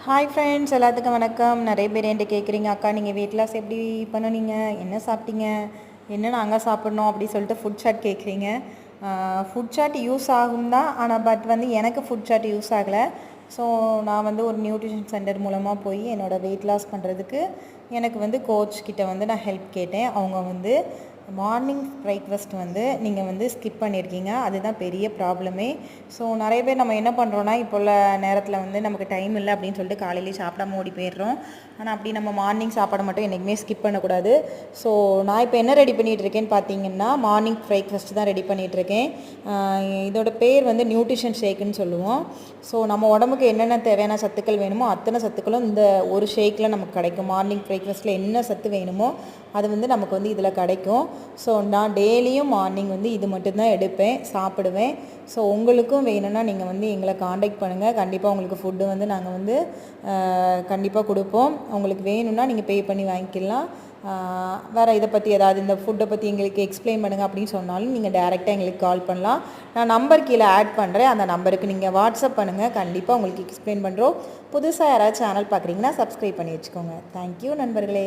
Hi friends, எல்லாத்துக்கும் வணக்கம். நிறைய பேர் என்கிட்ட கேட்குறீங்க, அக்கா நீங்கள் வெயிட் லாஸ் எப்படி பண்ணுனீங்க, என்ன சாப்பிட்டீங்க, என்ன நாங்கள் சாப்பிட்ணும் அப்படி சொல்லிட்டு ஃபுட் சார்ட் கேட்குறீங்க. ஃபுட் சார்ட் யூஸ் ஆகும் தான், ஆனால் பட் எனக்கு ஃபுட் சார்ட் யூஸ் ஆகலை. ஸோ நான் ஒரு நியூட்ரிஷன் சென்டர் மூலமாக போய் என்னோடய வெயிட் லாஸ் பண்ணுறதுக்கு எனக்கு கோச் கிட்ட நான் ஹெல்ப் கேட்டேன். அவங்க மார்னிங் பிரேக்ஃபாஸ்ட் நீங்கள் ஸ்கிப் பண்ணியிருக்கீங்க, அதுதான் பெரிய ப்ராப்ளமே. ஸோ நிறைய பேர் நம்ம என்ன பண்ணுறோன்னா, இப்போ உள்ள நேரத்தில் நமக்கு டைம் இல்லை அப்படின்னு சொல்லிட்டு காலையிலேயே சாப்பிடாம ஓடி போயிடுறோம். ஆனால் அப்படி நம்ம மார்னிங் சாப்பாடை மட்டும் என்றைக்குமே ஸ்கிப் பண்ணக்கூடாது. ஸோ நான் இப்போ என்ன ரெடி பண்ணிகிட்ருக்கேன்னு பார்த்தீங்கன்னா, மார்னிங் பிரேக்ஃபாஸ்ட் தான் ரெடி பண்ணிகிட்ருக்கேன். இதோட பேர் நியூட்ரிஷன் ஷேக்குன்னு சொல்லுவோம். ஸோ நம்ம உடம்புக்கு என்னென்ன தேவையான சத்துக்கள் வேணுமோ அத்தனை சத்துக்களும் இந்த ஒரு ஷேக்கில் நமக்கு கிடைக்கும். மார்னிங் பிரேக்ஃபாஸ்ட்டில் என்ன சத்து வேணுமோ அது நமக்கு இதில் கிடைக்கும். ஸோ நான் டெய்லியும் மார்னிங் இது மட்டும்தான் எடுப்பேன், சாப்பிடுவேன். ஸோ உங்களுக்கும் வேணும்னா நீங்கள் எங்களை காண்டாக்ட் பண்ணுங்கள். கண்டிப்பாக உங்களுக்கு ஃபுட்டு நாங்கள் கண்டிப்பாக கொடுப்போம். உங்களுக்கு வேணும்னா நீங்கள் பே பண்ணி வாங்கிக்கலாம். வேறு இதை பற்றி ஏதாவது இந்த ஃபுட்டை பற்றி எங்களுக்கு எக்ஸ்பிளைன் பண்ணுங்கள் அப்படின்னு சொன்னாலும் நீங்கள் டேரெக்டாக எங்களுக்கு கால் பண்ணலாம். நான் நம்பர் கீழே ஆட் பண்ணுறேன், அந்த நம்பருக்கு நீங்கள் வாட்ஸ்அப் பண்ணுங்கள். கண்டிப்பாக உங்களுக்கு எக்ஸ்பிளைன் பண்ணுறோம். புதுசாக யாராவது சேனல் பார்க்குறீங்கன்னா சப்ஸ்கிரைப் பண்ணி வச்சுக்கோங்க. தேங்க்யூ நண்பர்களே.